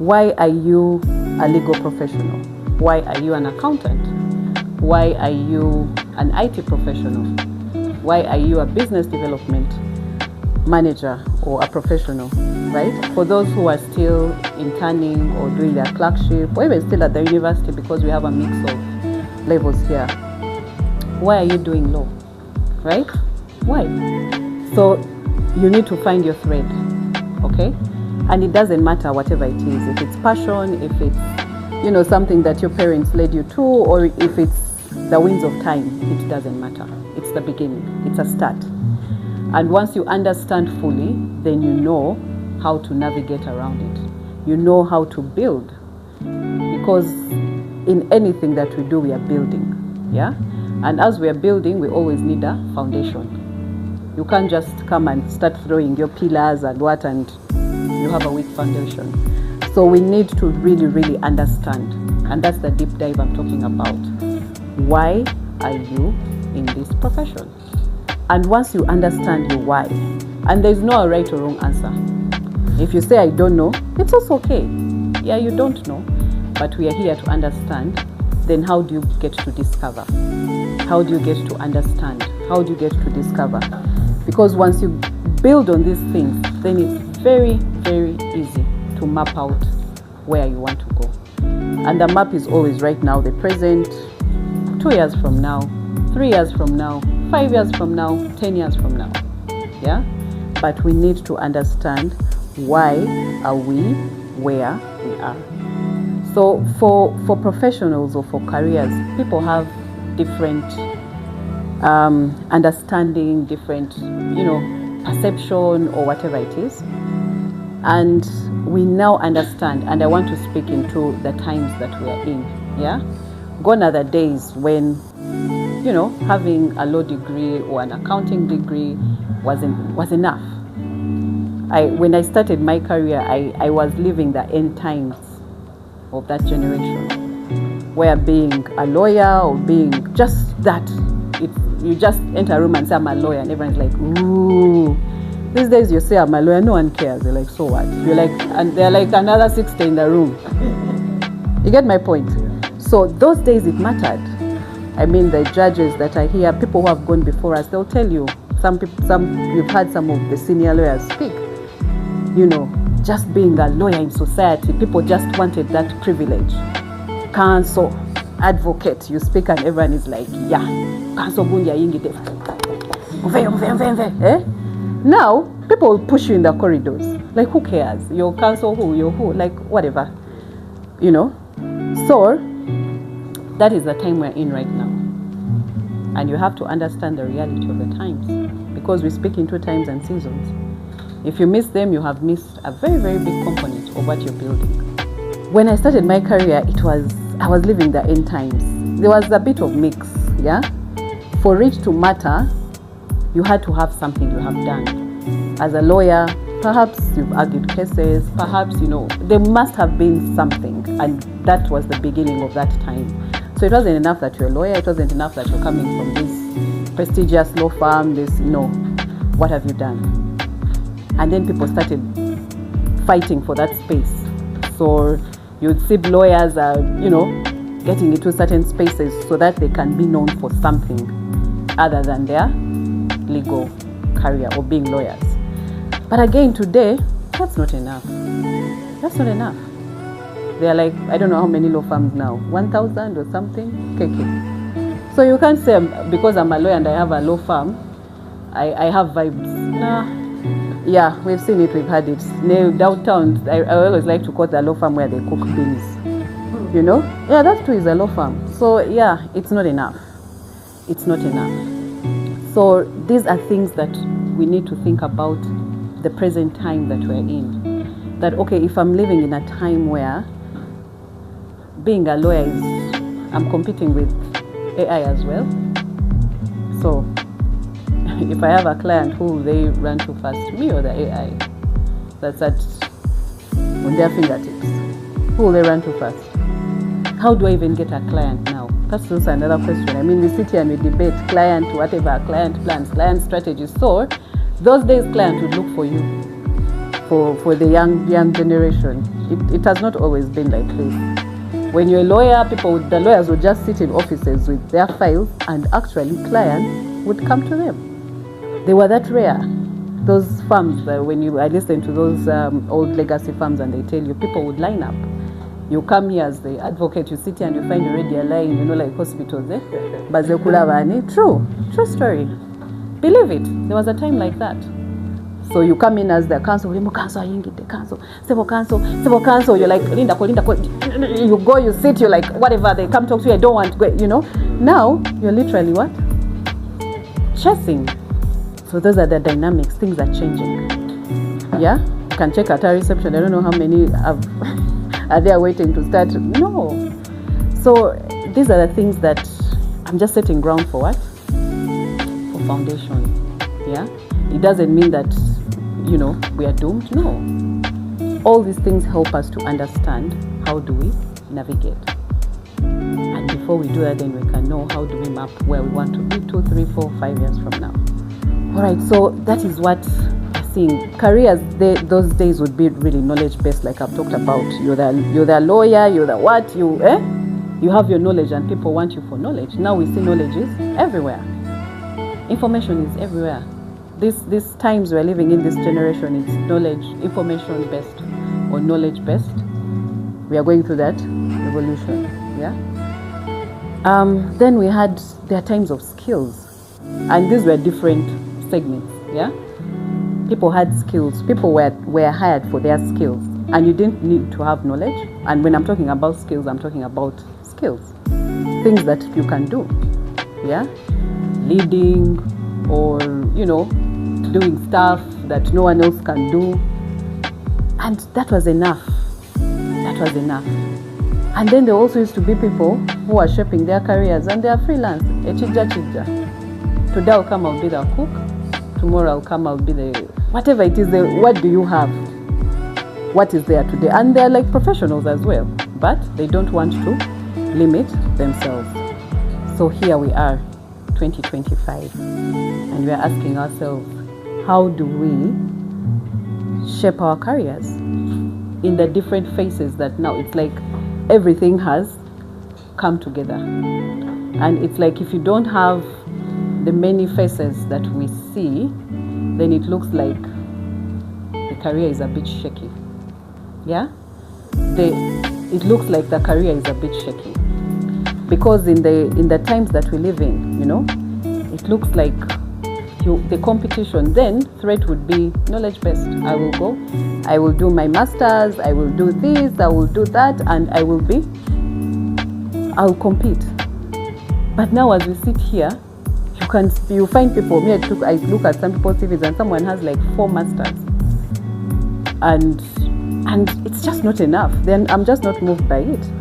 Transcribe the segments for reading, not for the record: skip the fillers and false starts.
Why are you a legal professional? Why are you an accountant? Why are you an IT professional? Why are you a business development manager or a professional, right? For those who are still interning or doing their clerkship, or even still at the university, because we have a mix of levels here. Why are you doing law, right? Why? So you need to find your thread, okay? And it doesn't matter whatever it is, if it's passion, if it's, something that your parents led you to, or if it's the winds of time, it doesn't matter. It's the beginning, it's a start. And once you understand fully, then you know how to navigate around it. You know how to build. Because in anything that we do, we are building, yeah? And as we are building, we always need a foundation. You can't just come and start throwing your pillars and you have a weak foundation. So we need to really, really understand. And that's the deep dive I'm talking about. Why are you in this profession? And once you understand your why, and there's no right or wrong answer. If you say, I don't know, it's also okay. Yeah, you don't know, but we are here to understand. Then how do you get to discover? How do you get to understand? How do you get to discover? Because once you build on these things, then it's very, very easy to map out where you want to go. And the map is always right now, the present, 2 years from now, 3 years from now, 5 years from now, 10 years from now. Yeah? But we need to understand why are we where we are. So for professionals or for careers, people have different understanding, different, perception or whatever it is. And we now understand, and I want to speak into the times that we are in. Yeah? Gone are the days when having a law degree or an accounting degree was enough. When I started my career, I was living the end times of that generation, where being a lawyer or being just that, you just enter a room and say, I'm a lawyer, and everyone's like, ooh. These days you say, I'm a lawyer, no one cares. They're like, so what? You're like, and they're like another 60 in the room. You get my point? So those days it mattered. I mean, the judges that I hear, people who have gone before us, they'll tell you, you've heard some of the senior lawyers speak, just being a lawyer in society, people just wanted that privilege. Counsel, advocate, you speak and everyone is like, yeah, counsel bunya yingite. Now, people will push you in the corridors. Like, who cares? Your counsel who, your who, like, whatever, So, that is the time we're in right now. And you have to understand the reality of the times, because we speak into times and seasons. If you miss them, you have missed a very, very big component of what you're building. When I started my career, I was living the end times. There was a bit of mix, yeah? For it to matter, you had to have something you have done. As a lawyer, perhaps you've argued cases, perhaps, there must have been something. And that was the beginning of that time. So it wasn't enough that you're a lawyer, it wasn't enough that you're coming from this prestigious law firm, what have you done? And then people started fighting for that space. So you'd see lawyers are, getting into certain spaces so that they can be known for something other than their legal career or being lawyers. But again, today, that's not enough. That's not enough. There are like, I don't know how many law firms now, 1,000 or something, KK. So you can't say because I'm a lawyer and I have a law firm, I have vibes. Nah. Yeah, we've seen it, we've had it. Downtown, I always like to quote the law firm where they cook beans. Yeah, that too is a law firm. So yeah, it's not enough. It's not enough. So these are things that we need to think about the present time that we're in. That, okay, if I'm living in a time where being a lawyer I'm competing with AI as well. So if I have a client, who will they run to first, me or the AI? That's on their fingertips. Who will they run to first? How do I even get a client now? That's also another question. I mean, we sit here and we debate client, whatever, client plans, client strategies. So those days, client would look for you. for the young generation. It has not always been like this. When you're a lawyer, the lawyers would just sit in offices with their files, and actually clients would come to them. They were that rare. Those firms, I listen to those old legacy firms, and they tell you people would line up. You come here as the advocate, you sit here and you find already a line, like hospitals, True story. Believe it, there was a time like that. So you come in as the counsel, civil counsel, you're like, Linda, you go, you sit, you're like, whatever, they come talk to you, I don't want to go, Now, you're literally what? Chasing. So those are the dynamics, things are changing. Yeah? You can check at our reception, I don't know how many are there waiting to start. No. So these are the things that I'm just setting ground for what? For foundation. Yeah? It doesn't mean that, we are doomed. No. All these things help us to understand how do we navigate. And before we do that, then we can know how do we map where we want to be 2, 3, 4, 5 years from now. All right, so that is what I think. Careers, those days would be really knowledge-based, like I've talked about. You're the lawyer, you're the what, you have your knowledge and people want you for knowledge. Now we see knowledge is everywhere. Information is everywhere. These times we're living in, this generation, it's knowledge, information-based or knowledge-based. We are going through that revolution, yeah? Then there are times of skills. And these were different segments, yeah? People had skills. People were hired for their skills. And you didn't need to have knowledge. And when I'm talking about skills, I'm talking about skills. Things that you can do, yeah? Leading or, doing stuff that no one else can do. And that was enough. That was enough. And then there also used to be people who are shaping their careers and they are freelance. Today I'll come, I'll be the cook. Tomorrow I'll come, I'll be the whatever it is. What do you have? What is there today? And they're like professionals as well, but they don't want to limit themselves. So here we are, 2025, and we're asking ourselves, how do we shape our careers in the different phases that now it's like everything has come together. And it's like if you don't have the many faces that we see, then it looks like the career is a bit shaky. Yeah? It looks like the career is a bit shaky. Because in the times that we live in, it looks like the competition, then threat would be knowledge-based. I will go, I will do my master's, I will do this, I will do that, and I'll compete. But now as we sit here, you find people, I look at some people's CVs and someone has like 4 masters. And it's just not enough. Then I'm just not moved by it.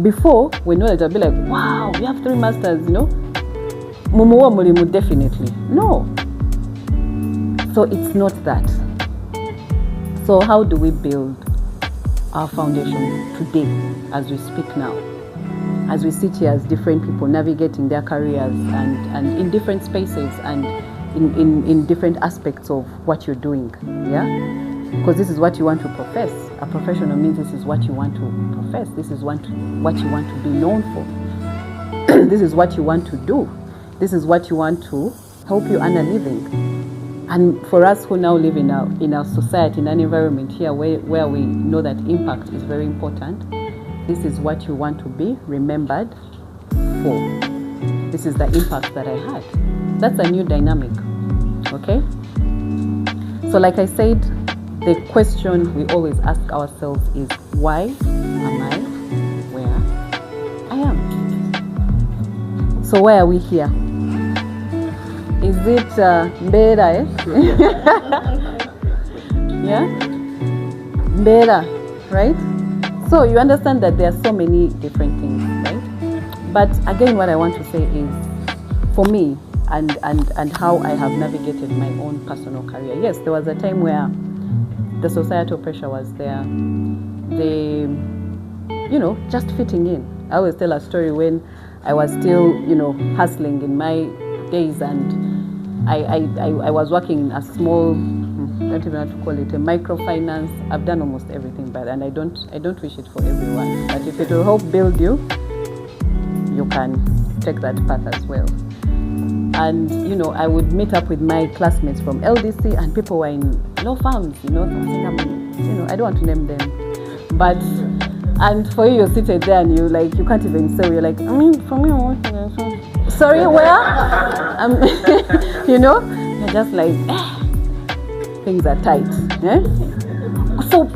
Before, when knowledge, I'll be like, wow, you have 3 masters, Mumuwa mulimu, definitely. No. So it's not that. So how do we build our foundation today as we speak now? As we sit here as different people navigating their careers and in different spaces and in different aspects of what you're doing. Yeah? Because this is what you want to profess. A professional means this is what you want to profess. This is what you want to be known for. This is what you want to do. This is what you want to help you earn a living. And for us who now live in our society, in an environment here where we know that impact is very important, this is what you want to be remembered for. This is the impact that I had. That's a new dynamic, okay? So like I said, the question we always ask ourselves is, why am I where I am? So why are we here? Is it Mbera, Yeah? Mbera, right? So you understand that there are so many different things, right? But again, what I want to say is, for me, and how I have navigated my own personal career. Yes, there was a time where the societal pressure was there. Just fitting in. I always tell a story when I was still, hustling in my days, and I was working in a small, I don't even know how to call it, a microfinance. I've done almost everything, and I don't wish it for everyone. But if it will help build you, you can take that path as well. And I would meet up with my classmates from LDC, and people were in law firms. I don't want to name them, but and for you, you're seated there and you can't even say. You're like, for me, sorry, where? You're just like, things are tight. So,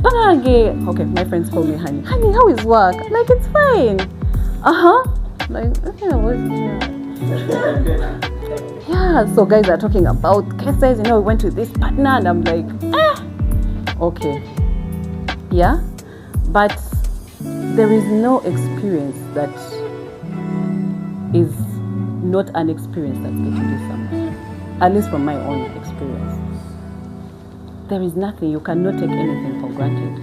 okay, my friends call me Honey. Honey, how is work? Like, it's fine. Like, yeah, so guys are talking about cases, we went to this partner, and I'm like, okay. Yeah, but there is no experience that is not an experience that's getting you somewhere. At least from my own experience. There is nothing, you cannot take anything for granted.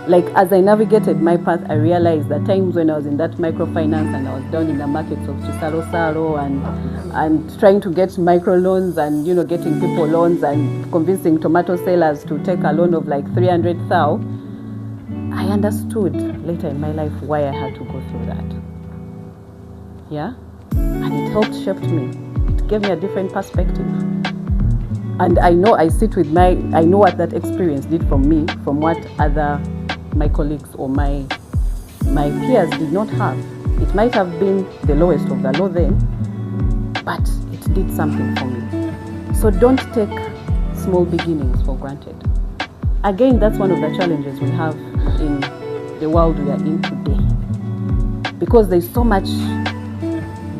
Like, as I navigated my path, I realized that times when I was in that microfinance and I was down in the markets of Chisalo and trying to get micro loans and, getting people loans and convincing tomato sellers to take a loan of like 300,000, I understood later in my life why I had to go through that. Yeah? And it helped shape me. It gave me a different perspective. And I know I know what that experience did for me from what my colleagues or my peers did not have. It might have been the lowest of the low then, but it did something for me. So don't take small beginnings for granted. Again, that's one of the challenges we have in the world we are in today. Because there's so much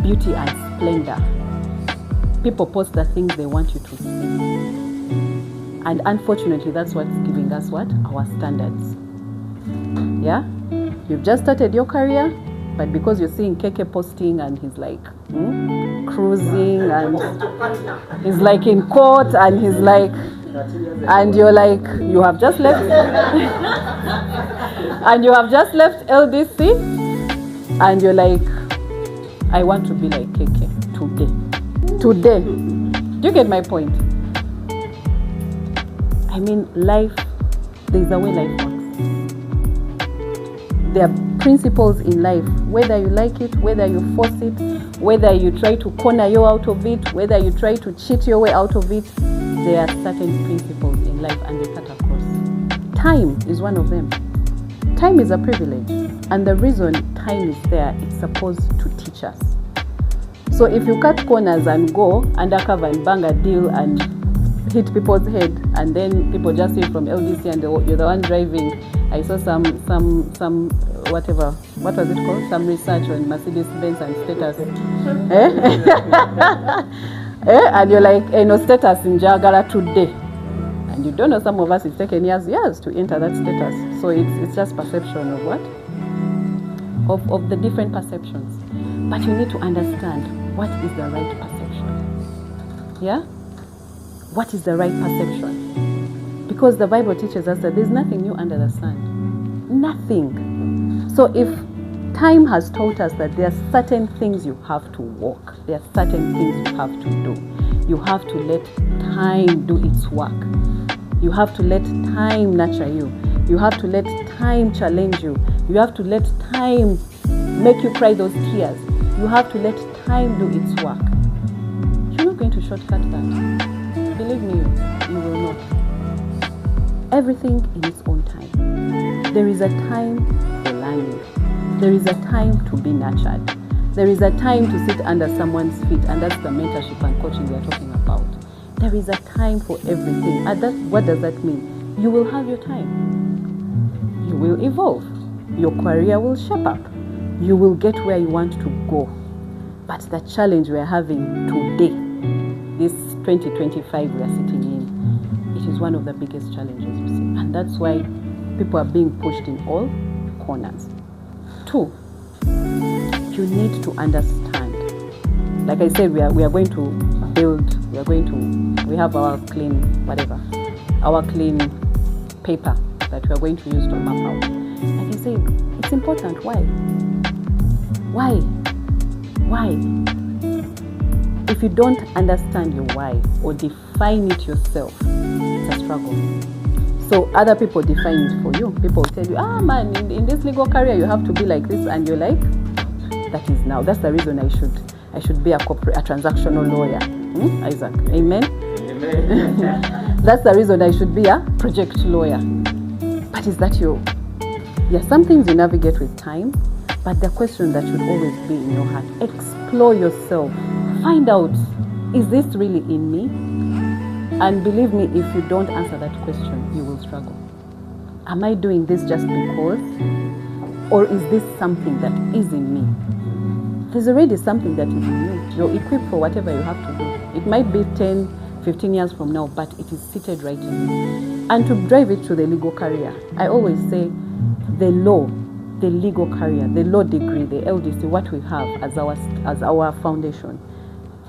beauty and splendor. People post the things they want you to see. And unfortunately, that's what's giving us our standards. Yeah? You've just started your career, but because you're seeing KK posting and he's like cruising and he's like in court and he's like, and you're like, you have just left and you have just left LDC and you're like, I want to be like KK today. Do you get my point? I mean, life, there's a way life works. There are principles in life, whether you like it, whether you force it, whether you try to corner you out of it, whether you try to cheat your way out of it, there are certain principles in life and they cut across. Time is one of them. Time is a privilege, and the reason time is there, it's supposed to teach us. So if you cut corners and go undercover and bang a deal and hit people's head, and then people just see it from LDC and you're the one driving. I saw some whatever, what was it called? Some research on Mercedes-Benz and status. And you're like, no status in Jagara today. And you don't know, some of us, it's taken years to enter that status. So it's just perception of what? Of the different perceptions. But you need to understand what is the right perception. Yeah? What is the right perception? Because the Bible teaches us that there's nothing new under the sun. Nothing. So if time has taught us that there are certain things you have to walk, there are certain things you have to do, you have to let time do its work. You have to let time nurture you. You have to let time challenge you. You have to let time make you cry those tears. You have to let time do its work. You're not going to shortcut that. Believe me, you will not. Everything in its own time. There is a time for learning. There is a time to be nurtured. There is a time to sit under someone's feet, and that's the mentorship and coaching we are talking about. There is a time for everything. And what does that mean? You will have your time. You will evolve. Your career will shape up. You will get where you want to go. But the challenge we are having today, this 2025 we are sitting in, it is one of the biggest challenges you see. And that's why people are being pushed in all corners. 2, you need to understand. Like I said, we are going to build, we have our clean paper that we are going to use to map out. Like I said, it's important. Why? if you don't understand your why or define it yourself, it's a struggle. So other people define it for you. People tell you, man, in this legal career you have to be like this, and you're like, that's the reason I should be a transactional lawyer. Isaac, amen? Amen. That's the reason I should be a project lawyer. But is that you? Yeah, some things you navigate with time, but the question that should always be in your heart, explore yourself. Find out, is this really in me? And believe me, if you don't answer that question, you will struggle. Am I doing this just because? Or is this something that is in me? There's already something that is in you. You're equipped for whatever you have to do. It might be 10, 15 years from now, but it is seated right in you. And to drive it to the legal career, I always say the law, the legal career, the law degree, the LDC, what we have as our foundation,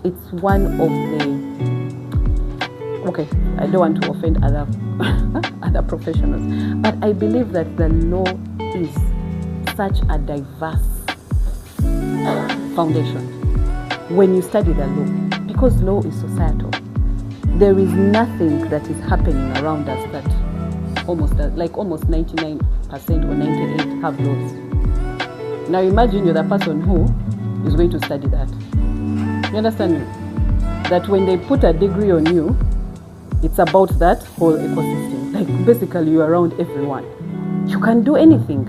it's one of the, okay, I don't want to offend other professionals, but I believe that the law is such a diverse foundation when you study the law, because law is societal. There is nothing that is happening around us that almost 99% or 98% have laws. Now imagine you're the person who is going to study that. You understand me? That when they put a degree on you, it's about that whole ecosystem. Like basically you're around everyone. You can do anything.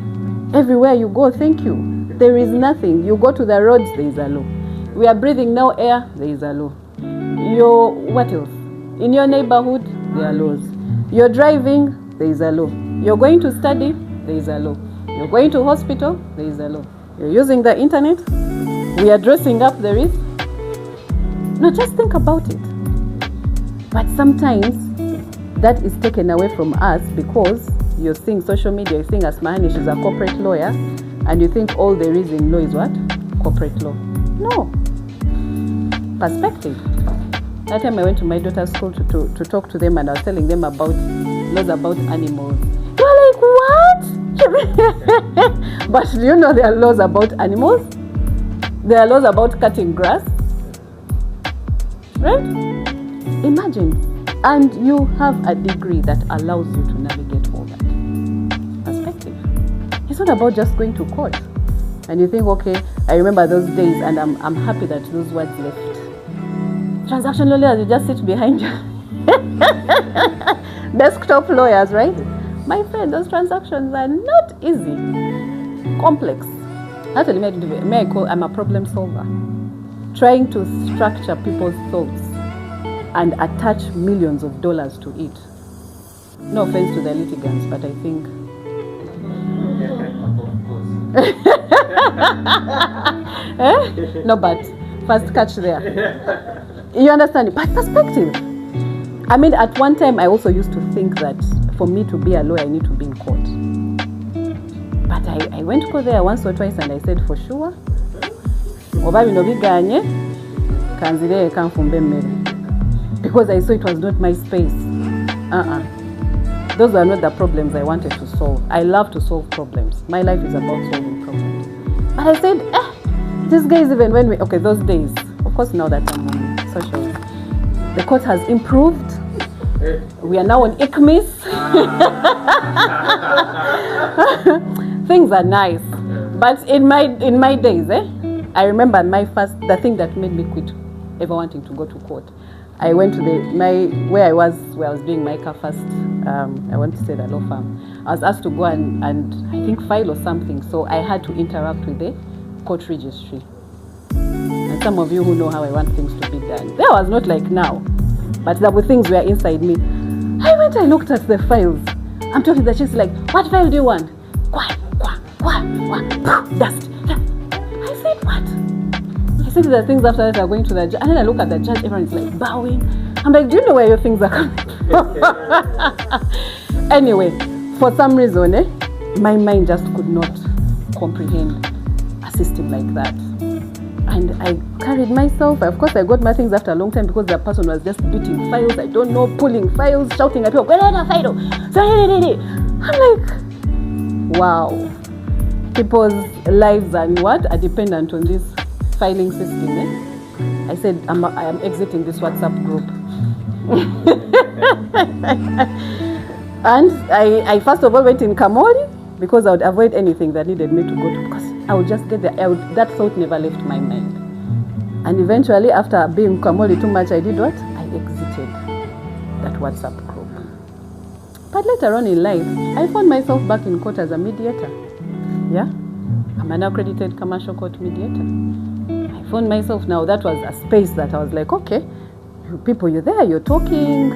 Everywhere you go, thank you. There is nothing. You go to the roads, there is a law. We are breathing now air, there is a law. What else? In your neighborhood, there are laws. You're driving, there is a law. You're going to study, there is a law. You're going to hospital, there is a law. You're using the internet, we are dressing up, there is. No, just think about it. But sometimes that is taken away from us because you're seeing social media, you're seeing Asmahaney, she's a corporate lawyer, and you think all there is in law is what? Corporate law. No. Perspective. That time I went to my daughter's school to talk to them, and I was telling them about laws about animals. They were like, what? But do you know there are laws about animals? There are laws about cutting grass. Right? Imagine. And you have a degree that allows you to navigate all that. Perspective. It's not about just going to court. And you think, okay, I remember those days, and I'm happy that those words left. Transactional lawyers, you just sit behind you. Desktop lawyers, right? My friend, those transactions are not easy. Complex. Actually, I'm a problem solver. Trying to structure people's thoughts and attach millions of dollars to it. No offense to the litigants, but I think no, but first catch there. You understand? But perspective. I mean, at one time, I also used to think that for me to be a lawyer, I need to be in court. But I went to go there once or twice, and I said, for sure, because I saw it was not my space. Those are not the problems I wanted to solve. I love to solve problems. My life is about solving problems. But I said, these guys, even when those days, of course now that I'm on socials, the court has improved. We are now on ICMIS. Things are nice. But in my days, I remember the thing that made me quit ever wanting to go to court. I went to where I was doing my first, I want to say the law firm. I was asked to go and I think file or something, so I had to interact with the court registry. And some of you who know how I want things to be done, there was not like now, but there were things were inside me. I looked at the files. I'm talking that she's like, what file do you want? Dust. I said, what? I said the things after that are going to the judge, and then I look at the judge, everyone is like bowing. I'm like, do you know where your things are coming from? Anyway, for some reason, my mind just could not comprehend a system like that. And I carried myself. Of course, I got my things after a long time because the person was just beating files, I don't know, pulling files, shouting at people, I'm like, wow. People's lives are dependent on this filing system. I said, I am exiting this WhatsApp group. And I first of all went in Kamoli because I would avoid anything that needed me to go to, because I would just get there. That thought never left my mind. And eventually, after being Kamoli too much, I did what? I exited that WhatsApp group. But later on in life, I found myself back in court as a mediator. Yeah? I'm an accredited commercial court mediator. I found myself now, that was a space that I was like, okay, you people, you're there, you're talking.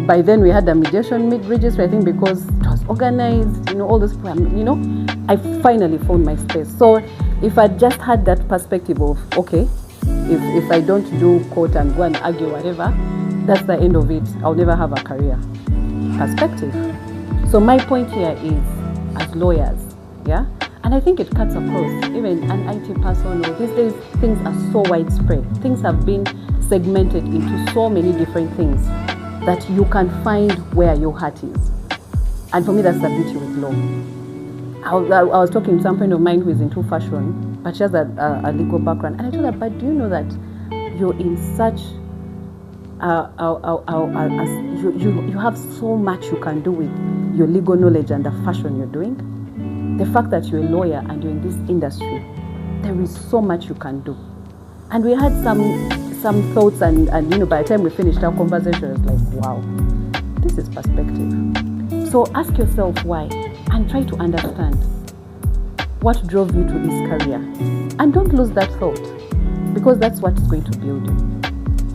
By then we had a mediation registry, I think, because it was organized, all those, I finally found my space. So if I just had that perspective of, okay, if I don't do court and go and argue whatever, that's the end of it. I'll never have a career. Perspective. So my point here is, as lawyers, yeah, and I think it cuts across, even an IT person, or these days things are so widespread. Things have been segmented into so many different things that you can find where your heart is. And for me, that's the beauty with law. I was talking to some friend of mine who is into fashion, but she has a legal background. And I told her, but do you know that you're in such, you have so much you can do with your legal knowledge and the fashion you're doing? The fact that you're a lawyer and you're in this industry, there is so much you can do. And we had some thoughts, and by the time we finished our conversation, it was like, wow, this is perspective. So ask yourself why, and try to understand what drove you to this career. And don't lose that thought, because that's what's going to build you.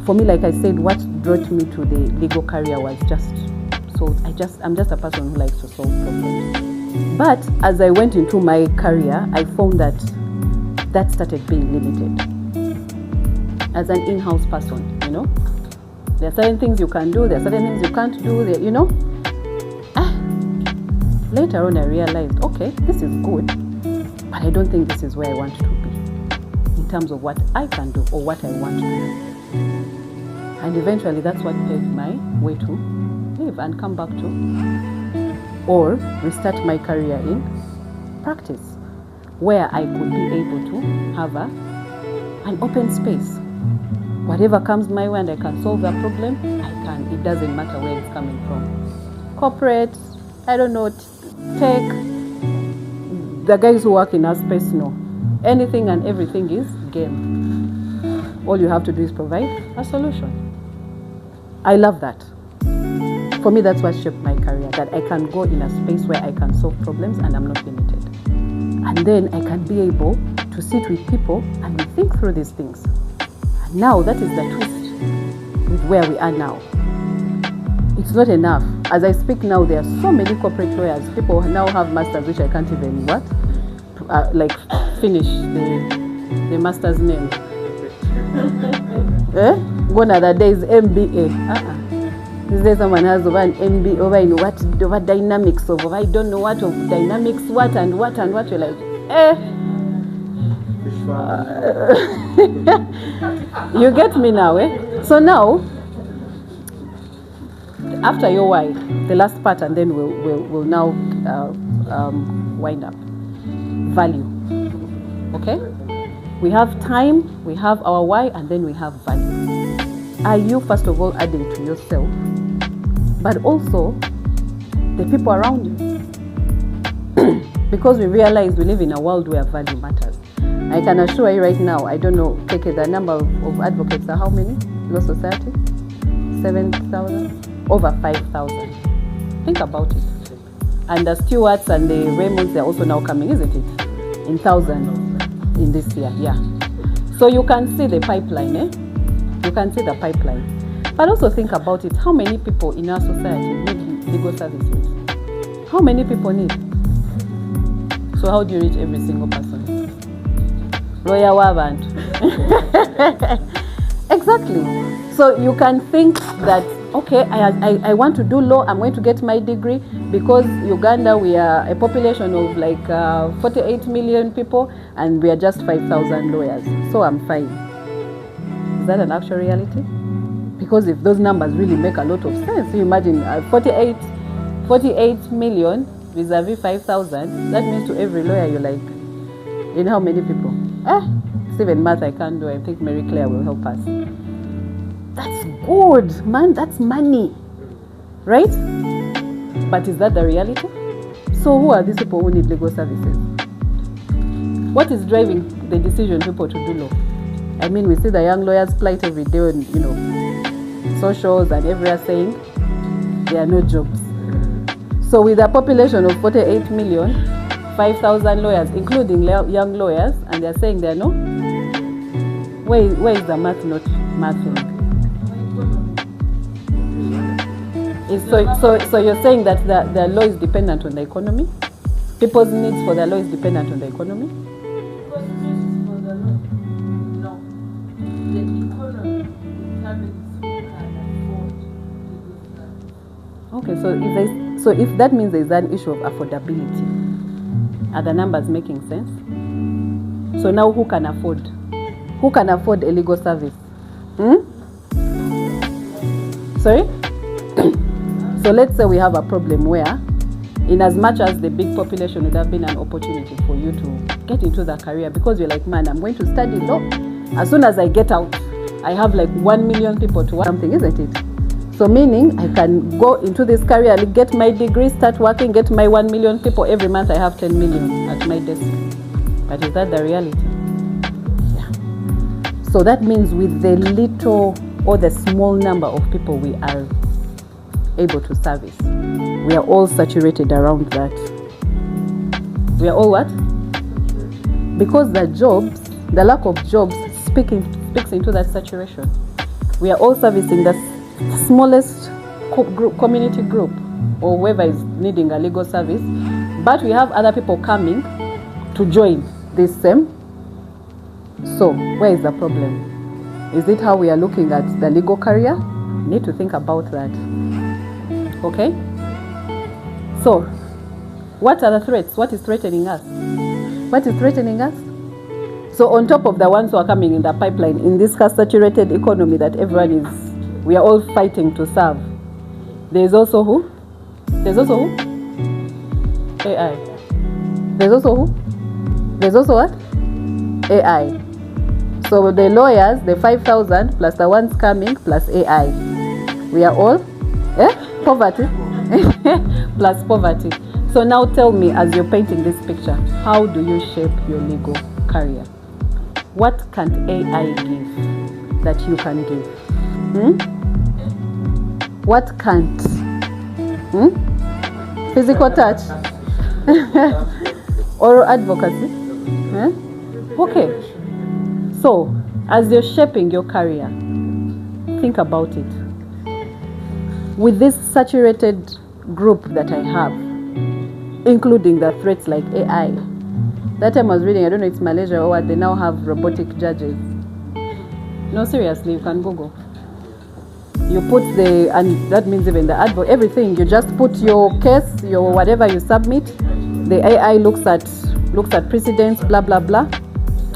For me, like I said, what brought me to the legal career was I'm just a person who likes to solve problems. But as I went into my career, I found that started being limited. As an in-house person, there are certain things you can do, there are certain things you can't do, Later on I realized, okay, this is good, but I don't think this is where I want to be in terms of what I can do or what I want to do. And eventually that's what paved my way to leave and come back to, or restart my career in practice, where I could be able to have an open space. Whatever comes my way and I can solve that problem, I can. It doesn't matter where it's coming from. Corporate, I don't know, tech, the guys who work in our space know. Anything and everything is game. All you have to do is provide a solution. I love that. For me, that's what shaped my career, that I can go in a space where I can solve problems and I'm not limited. And then I can be able to sit with people and we think through these things. And now that is the twist with where we are now. It's not enough. As I speak now, there are so many corporate lawyers. People now have masters, which I can't even finish the master's name. One other day is MBA. These days someone has over an MBA over in over dynamics of I don't know what of dynamics, what and what and what. You're like, you get me now, So now, after your why, the last part, and then we'll now wind up. Value. Okay? We have time, we have our why, and then we have value. Are you, first of all, adding to yourself, but also the people around you? Because we realize we live in a world where value matters. I can assure you right now, I don't know, KK, the number of advocates are how many? Law Society? 7,000? Over 5,000. Think about it. And the stewards and the Raymonds, they're also now coming, isn't it? In thousands in this year, yeah. So you can see the pipeline, You can see the pipeline. But also think about it. How many people in our society need legal services? How many people need? So how do you reach every single person? Lawyer Wavant. Exactly. So you can think that, okay, I want to do law, I'm going to get my degree, because Uganda, we are a population of 48 million people, and we are just 5,000 lawyers. So I'm fine. Is that an actual reality? Because if those numbers really make a lot of sense, you imagine 48 million vis-a-vis 5,000, that means to every lawyer you're like, in how many people? even math I can't do. I think Mary Claire will help us. That's good, man. That's money, right? But is that the reality? So who are these people who need legal services? What is driving the decision people to do law? I mean, we see the young lawyers plight every day on, socials and everywhere saying there are no jobs. So with a population of 48 million, 5,000 lawyers, including young lawyers, and they're saying there are no, where is the math not mathing? So you're saying that the law is dependent on the economy? People's needs for the law is dependent on the economy? Because needs for the law, no. The economy determines who can afford legal service. Okay, so if that means there's an issue of affordability, are the numbers making sense? So now who can afford? Who can afford a legal service? Sorry? So let's say we have a problem where, in as much as the big population would have been an opportunity for you to get into the career, because you're like, man, I'm going to study law. As soon as I get out, I have like 1 million people to work something, isn't it? So meaning I can go into this career, get my degree, start working, get my 1 million people. Every month I have 10 million at my desk. But is that the reality? Yeah. So that means with the little or the small number of people we are able to service, we are all saturated around that. We are all what? Because the lack of jobs speaks into that saturation. We are all servicing the smallest community group, or whoever is needing a legal service, but we have other people coming to join this same. So where is the problem? Is it how we are looking at the legal career? We need to think about that. Okay? So what are the threats? What is threatening us? What is threatening us? So on top of the ones who are coming in the pipeline, in this saturated economy that we are all fighting to serve, there's also who? There's also who? AI. There's also who? There's also what? AI. So the lawyers, the 5,000 plus the ones coming plus AI. We are all poverty plus poverty. So now tell me, as you're painting this picture, how do you shape your legal career? What can't AI give that you can give? What can't? Physical touch? Oral advocacy? Okay. So, as you're shaping your career, think about it. With this saturated group that I have, including the threats like AI. That time I was reading, I don't know if it's Malaysia or what, they now have robotic judges. No, seriously, you can Google. You put and that means even the advocate, everything, you just put your case, your whatever you submit, the AI looks at precedents, blah, blah, blah.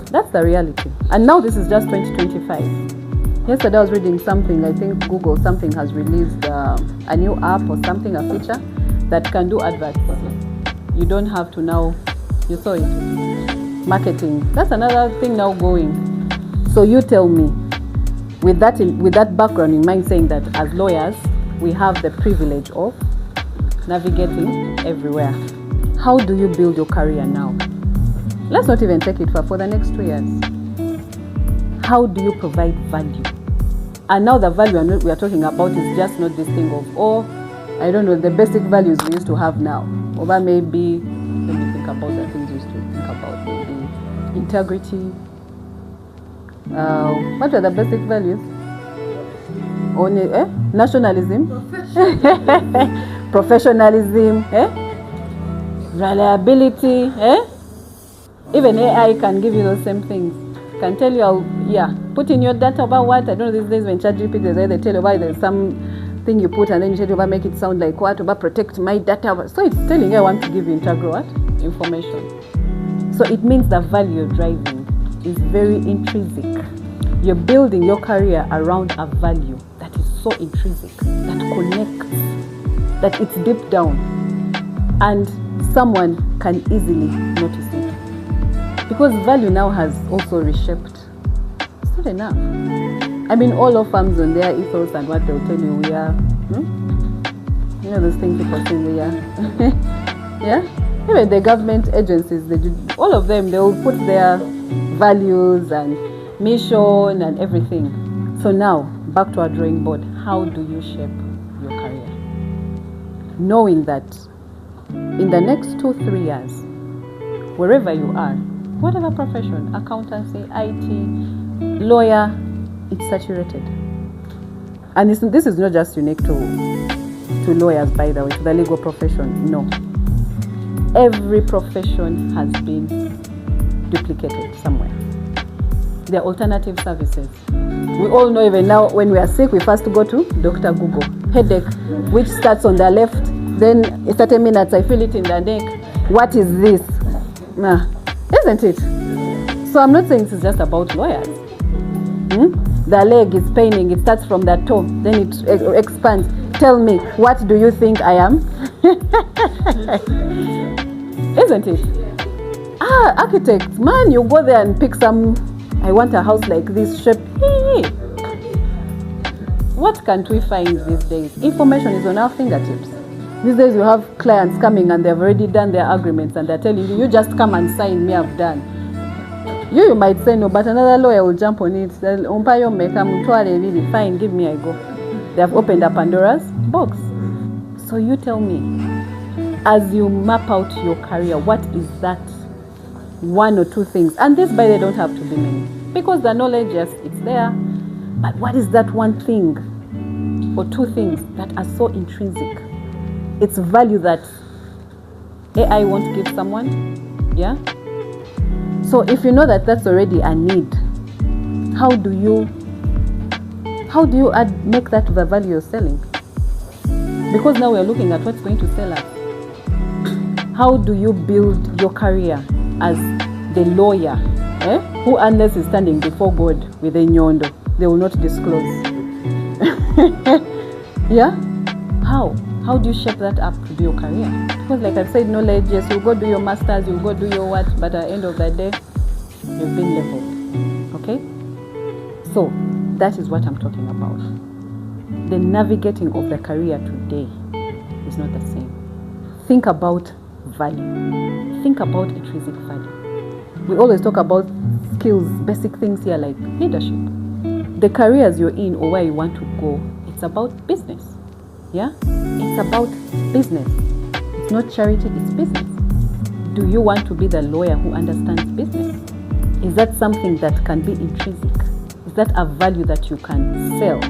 That's the reality. And now this is just 2025. Yesterday I was reading something, I think Google something has released a new app or something, a feature that can do adverts. You don't have to now, you saw it, marketing. That's another thing now going. So you tell me, with that background in mind, saying that as lawyers, we have the privilege of navigating everywhere. How do you build your career now? Let's not even take it for the next 2 years. How do you provide value? And now the value we are talking about is just not this thing of, I don't know, the basic values we used to have now. Over maybe, let me think about the things we used to think about, maybe integrity. What are the basic values? Only, nationalism, professionalism, reliability. Even AI can give you those same things. Can tell you, put in your data about what, I don't know, these days when ChatGPT, they tell you about there's something you put and then you tell you about make it sound like what, about protect my data. So it's telling you I want to give you integral what? Information. So it means the value you're driving is very intrinsic. You're building your career around a value that is so intrinsic, that connects, that it's deep down, and someone can easily notice it. Because value now has also reshaped. It's not enough. I mean, all law firms on their ethos and what they'll tell you, we are, you know those things people say we are. Yeah? Even the government agencies, all of them, they will put their values and mission and everything. So now, back to our drawing board. How do you shape your career? Knowing that in the next 2-3 years, wherever you are, whatever profession, accountancy, IT, lawyer, it's saturated. And this is not just unique to lawyers, by the way, to the legal profession. No. Every profession has been duplicated somewhere. There are alternative services. We all know even now when we are sick, we first go to Dr. Google. Headache, which starts on the left, then in 30 minutes I feel it in the neck. What is this? Isn't it? So I'm not saying this is just about lawyers. The leg is paining, it starts from the toe, then it expands. Tell me, what do you think I am? Isn't it? Architects, man, you go there and pick some, I want a house like this shape. Hey. What can't we find these days? Information is on our fingertips. These days you have clients coming and they've already done their agreements and they're telling you, you just come and sign, me I've done. You might say no, but another lawyer will jump on it. Fine, give me I go. They have opened up Pandora's box. So you tell me, as you map out your career, what is that 1 or 2 things? And this, by the way, don't have to be many. Because the knowledge, yes, it's there. But what is that 1 thing or 2 things that are so intrinsic? It's value that AI won't give someone. Yeah? So if you know that that's already a need, how do you make that the value you're selling? Because now we're looking at what's going to sell us. How do you build your career as the lawyer, who unless is standing before God with a nyondo, they will not disclose? Yeah? How do you shape that up to be your career? Because like I've said, knowledge, yes, you'll go do your masters, you'll go do your what, but at the end of the day, you've been leveled. Okay? So, that is what I'm talking about. The navigating of the career today is not the same. Think about value. Think about intrinsic value. We always talk about skills, basic things here like leadership. The careers you're in or where you want to go, it's about business. Yeah? It's about business. It's not charity, it's business. Do you want to be the lawyer who understands business? Is that something that can be intrinsic? Is that a value that you can sell?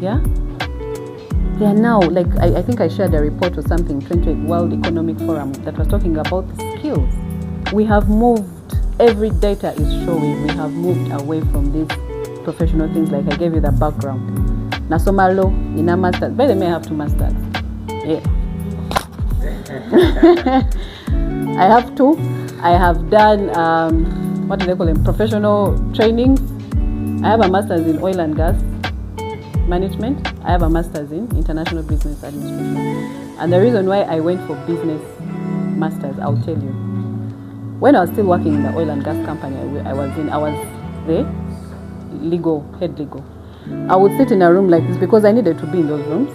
Yeah? They are now, like I think I shared a report or something, 28 World Economic Forum, that was talking about the skills. We have moved, every data is showing, we have moved away from these professional things, like I gave you the background. Nasoma law, in a master's. By the way, I have 2 masters. Yeah. I have 2. I have done, what do they call them, professional trainings. I have a master's in oil and gas management. I have a master's in international business administration. And the reason why I went for business masters, I'll tell you. When I was still working in the oil and gas company I was the head legal. I would sit in a room like this because I needed to be in those rooms.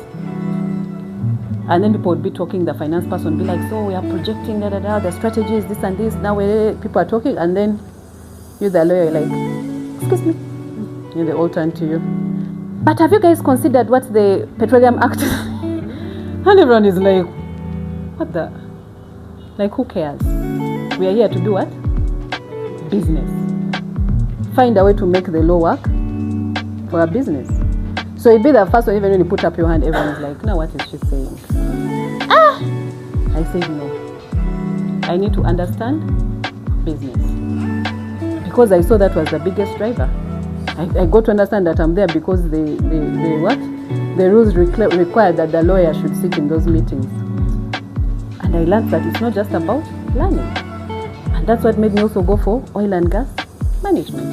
And then people would be talking, the finance person would be like, so we are projecting, the strategy is this and this. Now people are talking, and then you, the lawyer, like, excuse me. And they all turn to you. But have you guys considered what the Petroleum Act is? And everyone is like, what the? Like, who cares? We are here to do what? Business. Find a way to make the law work for a business. So it'd be the first one, even when you put up your hand, everyone's like, no, what is she saying? I said no. I need to understand business. Because I saw that was the biggest driver. I got to understand that I'm there because the rules require that the lawyer should sit in those meetings. And I learned that it's not just about learning. And that's what made me also go for oil and gas management.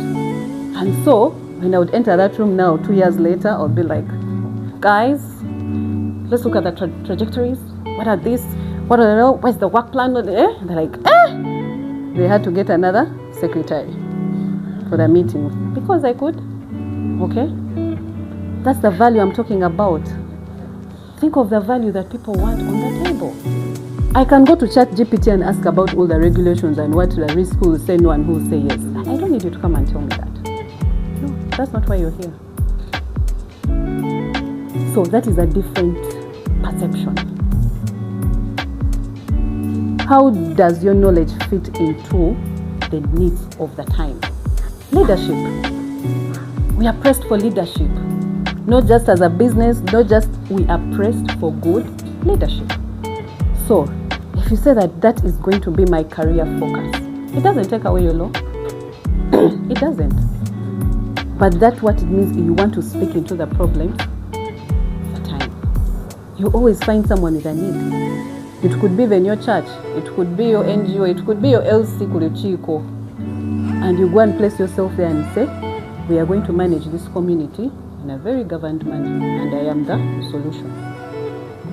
And so, when I would enter that room now, 2 years later, I would be like, guys, let's look at the trajectories. What are these? What are they? Where's the work plan? They're like, They had to get another secretary for the meeting because I could. Okay? That's the value I'm talking about. Think of the value that people want on the table. I can go to ChatGPT and ask about all the regulations and what the risk will say no and who will say yes. I don't need you to come and tell me that. No, that's not why you're here. So that is a different perception. How does your knowledge fit into the needs of the time? Leadership. We are pressed for leadership. Not just as a business, not just we are pressed for good leadership. So, if you say that that is going to be my career focus, it doesn't take away your law. It doesn't. But that's what it means if you want to speak into the problem for time. You always find someone with a need. It could be even your church, it could be your NGO, it could be your LC Kulichiko. And you go and place yourself there and say, we are going to manage this community in a very governed manner, and I am the solution.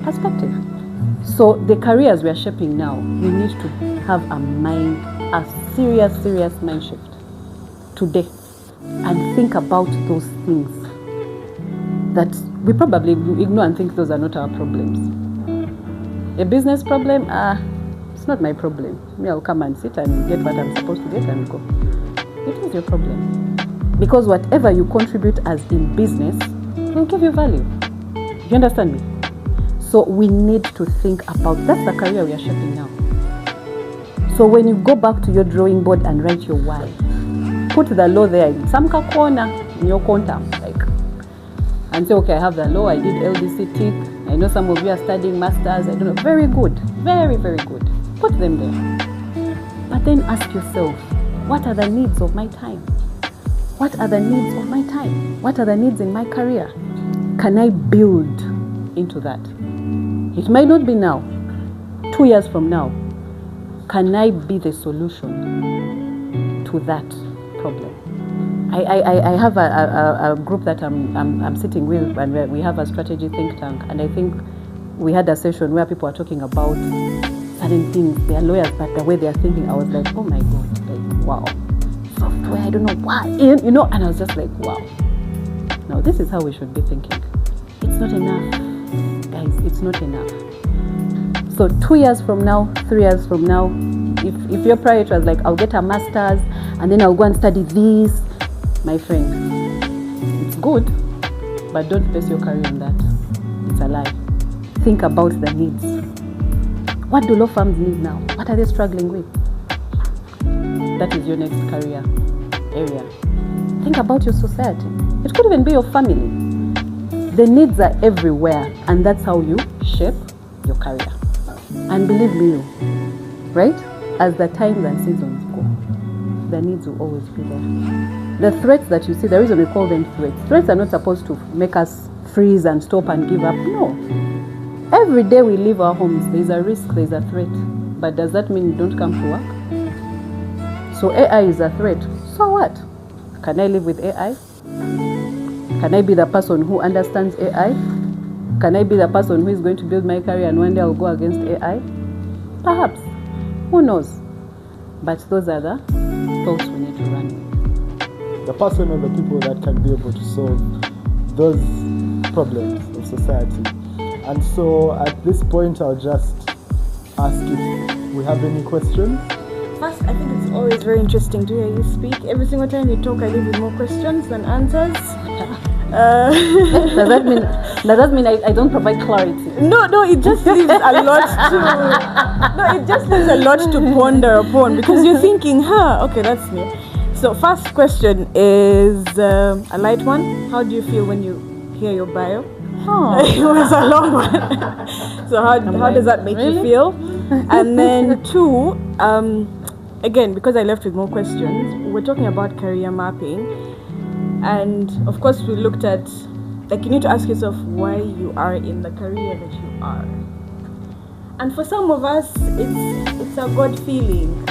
Perspective. So the careers we are shaping now, we need to have a serious mind shift today and think about those things that we probably ignore and think those are not our problems. A business problem, it's not my problem. Me, I'll come and sit and get what I'm supposed to get and go. It is your problem. Because whatever you contribute as in business will give you value. You understand me? So we need to think about, that's the career we are shaping now. So when you go back to your drawing board and write your why, put the law there in some corner in your quantum, and say, okay, I have the law, I did LDC tick, I know some of you are studying masters, I don't know, very good, very, very good. Put them there. But then ask yourself, what are the needs of my time? What are the needs of my time? What are the needs in my career? Can I build into that? It might not be now. 2 years from now, can I be the solution to that problem? I have a group that I'm sitting with, and we have a strategy think tank, and I think we had a session where people are talking about certain things. They are lawyers, but the way they are thinking, I was like, oh my God, like, wow. Software, I don't know why, and I was just like, wow. Now this is how we should be thinking. It's not enough, guys, it's not enough. So 2 years from now, 3 years from now, if your priority was like, I'll get a master's and then I'll go and study this, my friend, it's good, but don't base your career on that. It's a lie. Think about the needs. What do law firms need now? What are they struggling with? That is your next career area. Think about your society. It could even be your family. The needs are everywhere, and that's how you shape your career. And believe me, right? As the times and seasons go, the needs will always be there. The threats that you see, the reason we call them threats are not supposed to make us freeze and stop and give up. No. Every day we leave our homes, there's a risk, there's a threat. But does that mean you don't come to work? So AI is a threat. So what? Can I live with AI? Can I be the person who understands AI? Can I be the person who is going to build my career and one day I'll go against AI? Perhaps. Who knows? But those are the thoughts we need to run with. The person or the people that can be able to solve those problems of society. And so at this point, I'll just ask if we have any questions. First, I think it's always very interesting to hear you speak. Every single time you talk, I leave with more questions than answers. Does that mean I don't provide clarity? No, it just leaves a lot to ponder upon, because you're thinking, okay, that's me. So first question is a light one. How do you feel when you hear your bio? It was a long one. So how does that make you feel? And then 2, again, because I left with more questions, we're talking about career mapping. And of course, we looked at, like, you need to ask yourself why you are in the career that you are. And for some of us, it's a God feeling.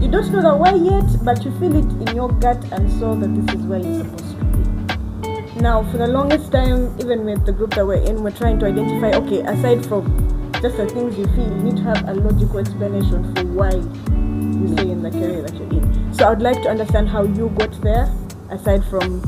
You don't know the why yet, but you feel it in your gut and soul that this is where you're supposed to be. Now, for the longest time, even with the group that we're in, we're trying to identify, okay, aside from just the things you feel, you need to have a logical explanation for why you stay in the career that you're in. So I'd like to understand how you got there, aside from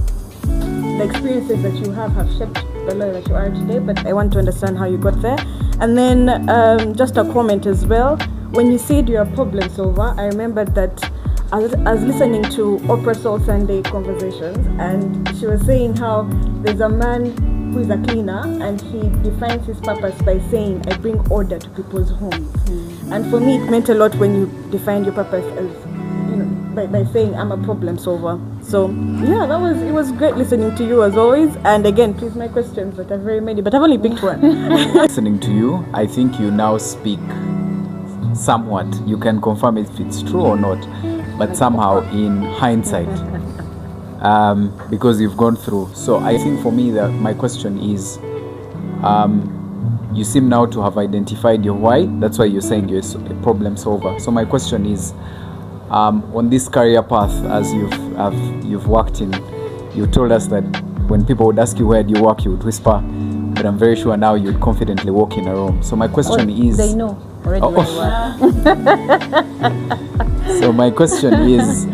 the experiences that you have shaped the lawyer that you are today, but I want to understand how you got there. And then just a comment as well. When you said you're a problem solver, I remembered that I was listening to Oprah Soul Sunday Conversations, and she was saying how there's a man who is a cleaner, and he defines his purpose by saying, I bring order to people's homes. And for me, it meant a lot when you defined your purpose as, by saying, I'm a problem solver. So yeah, it was great listening to you as always. And again, please, my questions that are very many, but I've only picked one. Listening to you, I think you now speak somewhat. You can confirm if it's true or not, but somehow in hindsight, because you've gone through. So I think for me that my question is, you seem now to have identified your why. That's why you're saying you're a problem solver. So my question is, on this career path, as you've worked in, you told us that when people would ask you where do you work, you would whisper, but I'm very sure now you'd confidently walk in a room. So my question is, they know already where you are. So my question is,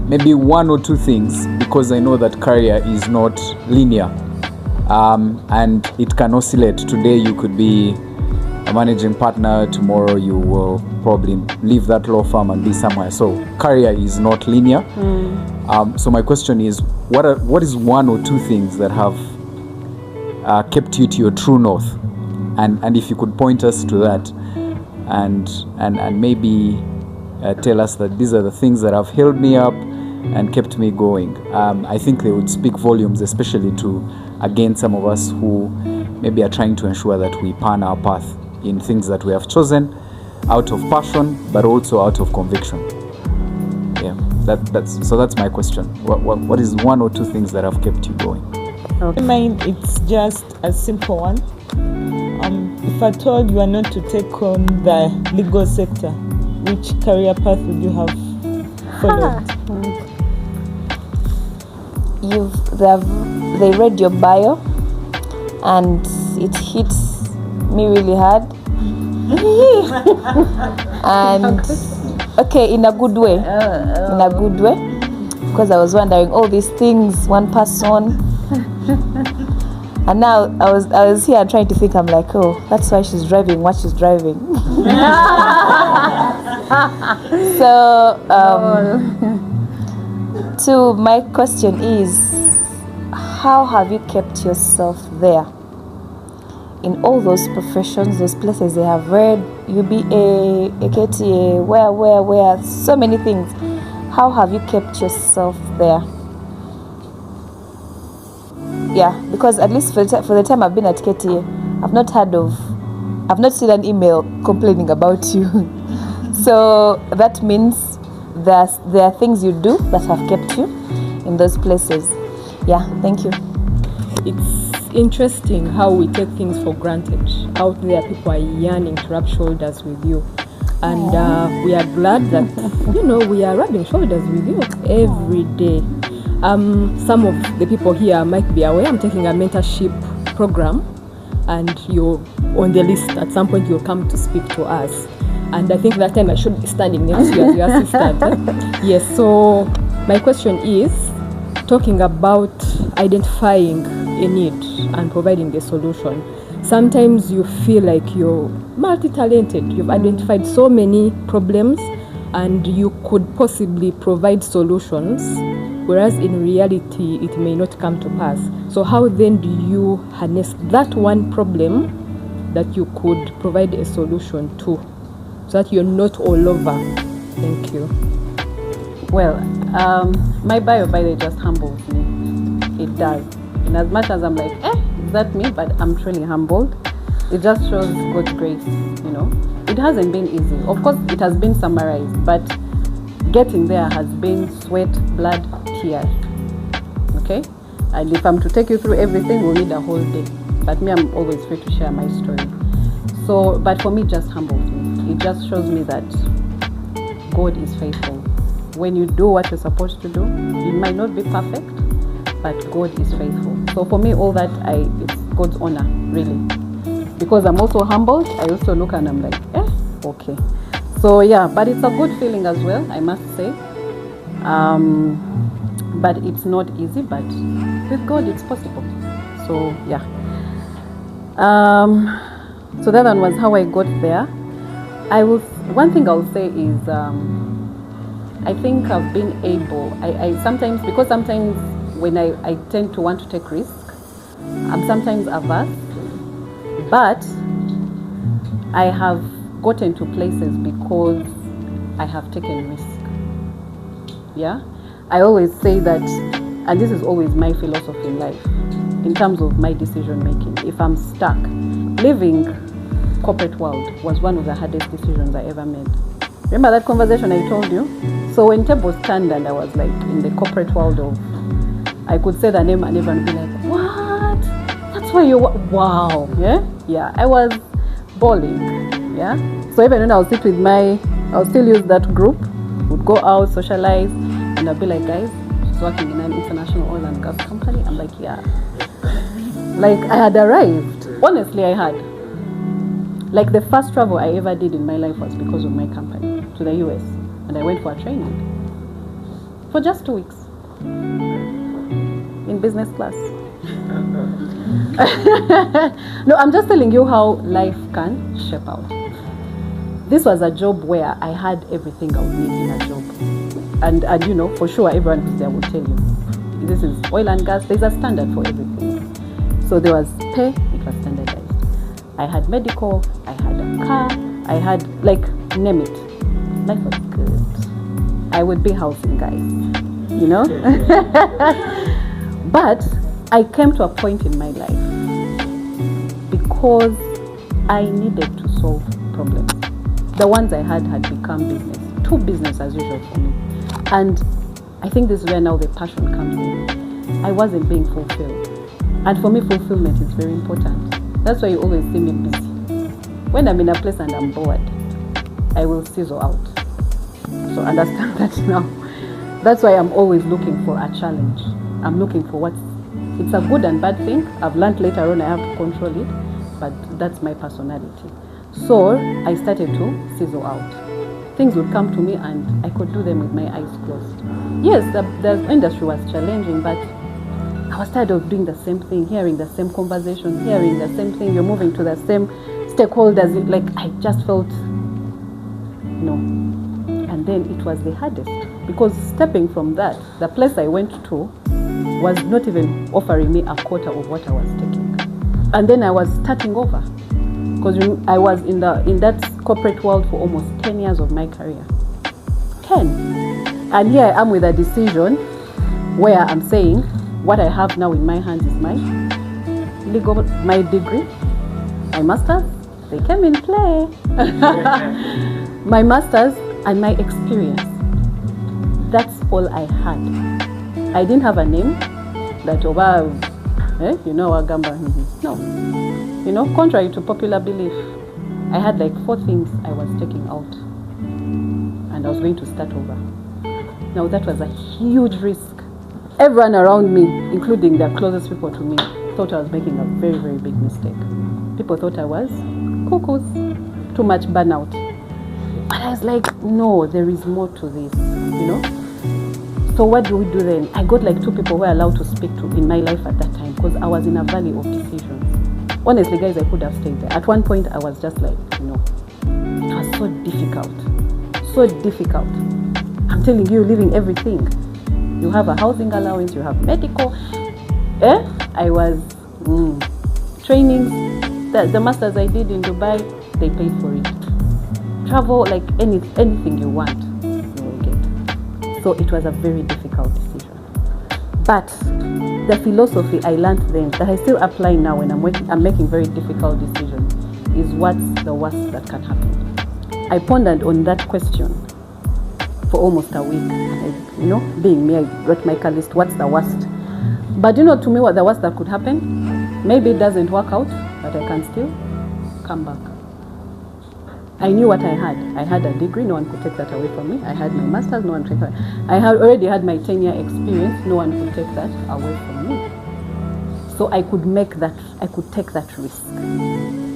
maybe one or two things, because I know that career is not linear, and it can oscillate. Today you could be a managing partner, tomorrow you will probably leave that law firm and be somewhere. So career is not linear. So my question is, what is one or two things that have kept you to your true north, and if you could point us to that, and maybe tell us that these are the things that have held me up and kept me going. I think they would speak volumes, especially to, again, some of us who maybe are trying to ensure that we pan our path in things that we have chosen out of passion, but also out of conviction. Yeah, that's my question. What is one or two things that have kept you going? Okay. Mine, it's just a simple one. If at all you are not to take on the legal sector, which career path would you have followed? They read your bio, and it hits me really hard. And okay, in a good way, because I was wondering all these things, one person, and now I was here trying to think. I'm like, oh, that's why she's driving what she's driving. So so my question is, how have you kept yourself there in all those professions, those places they have read, UBA, KTA, where, so many things. How have you kept yourself there? Yeah, because at least for the time I've been at KTA, I've not seen an email complaining about you. So that means there are things you do that have kept you in those places. Yeah, thank you. It's interesting how we take things for granted. Out there, people are yearning to rub shoulders with you. And we are glad that, we are rubbing shoulders with you every day. Some of the people here might be aware I'm taking a mentorship program, and you're on the list. At some point, you'll come to speak to us. And I think that time I should be standing next to you as your assistant. Yes, so my question is, talking about identifying a need and providing the solution. Sometimes you feel like you're multi-talented. You've identified so many problems and you could possibly provide solutions, whereas in reality it may not come to pass. So how then do you harness that one problem that you could provide a solution to, so that you're not all over? Thank you. Well, my bio, by the way, just humbles me. It does. In as much as I'm like, is that me? But I'm truly humbled. It just shows God's grace, It hasn't been easy. Of course, it has been summarized, but getting there has been sweat, blood, tears. Okay? And if I'm to take you through everything, we'll need a whole day. But me, I'm always free to share my story. So, but for me, it just humbles me. It just shows me that God is faithful. When you do what you're supposed to do, it might not be perfect, but God is faithful. So for me, all that, it's God's honor, really. Because I'm also humbled, I also look and I'm like, okay. So yeah, but it's a good feeling as well, I must say. But it's not easy, but with God it's possible. So yeah. So that one was how I got there. One thing I'll say is I think I've been able, I sometimes, because sometimes when I tend to want to take risks, I'm sometimes averse, but I have gotten to places because I have taken risk. Yeah, I always say that, and this is always my philosophy in life, in terms of my decision making. If I'm stuck, leaving corporate world was one of the hardest decisions I ever made. Remember that conversation I told you? So when tables turned and I was like in the corporate world of, I could say the name and everyone would be like, what? That's why wow. Yeah, I was bawling. Yeah. So even when I'll sit with I'll still use that group, would go out, socialize, and I'll be like, guys, she's working in an international oil and gas company. I'm like, yeah. Like I had arrived. Honestly, I had. Like the first travel I ever did in my life was because of my company to the US. And I went for a training for just 2 weeks in business class. No, I'm just telling you how life can shape out. This was a job where I had everything I would need in a job. And you know, for sure, everyone who's there will tell you, this is oil and gas, there's a standard for everything. So there was pay, it was standardized. I had medical, I had a car, I had, like, name it. Life was good. I would be housing, guys, you know? But I came to a point in my life because I needed to solve problems. The ones I had become too business as usual for me. And I think this is where now the passion comes in. I wasn't being fulfilled. And for me, fulfillment is very important. That's why you always see me busy. When I'm in a place and I'm bored, I will sizzle out. So understand that now. That's why I'm always looking for a challenge. I'm looking for it's a good and bad thing. I've learned later on I have to control it, but that's my personality. So I started to sizzle out. Things would come to me and I could do them with my eyes closed. Yes, the industry was challenging, but I was tired of doing the same thing, hearing the same conversation, hearing the same thing. You're moving to the same stakeholders. Like I just felt no. And then it was the hardest because stepping from that, the place I went to was not even offering me a quarter of what I was taking. And then I was starting over because I was in that corporate world for almost 10 years of my career. 10. And here I am with a decision where I'm saying what I have now in my hands is my degree, my master's. They came in play. My master's and my experience. That's all I had. I didn't have a name that you know, Agamba. No. You know, contrary to popular belief, I had like 4 things I was taking out. And I was going to start over. Now that was a huge risk. Everyone around me, including the closest people to me, thought I was making a very, very big mistake. People thought I was cuckoos, too much burnout. But I was like, no, there is more to this, you know? So what do we do then? I got like 2 people who were allowed to speak to in my life at that time because I was in a valley of decisions. Honestly, guys, I could have stayed there. At one point, I was just like, no. It was so difficult. So difficult. I'm telling you, leaving everything. You have a housing allowance, you have medical. I was trainings. The masters I did in Dubai, they paid for it. Travel, like anything you want, you will get. So it was a very difficult decision. But the philosophy I learned then, that I still apply now when I'm making very difficult decisions, is what's the worst that can happen. I pondered on that question for almost a week. You know, being me, I wrote my list, what's the worst? But you know, to me, what the worst that could happen, maybe it doesn't work out, but I can still come back. I knew what I had. I had a degree, no one could take that away from me. I had my master's, no one could take that. I had already had my 10-year experience, no one could take that away from me. So I could take that risk.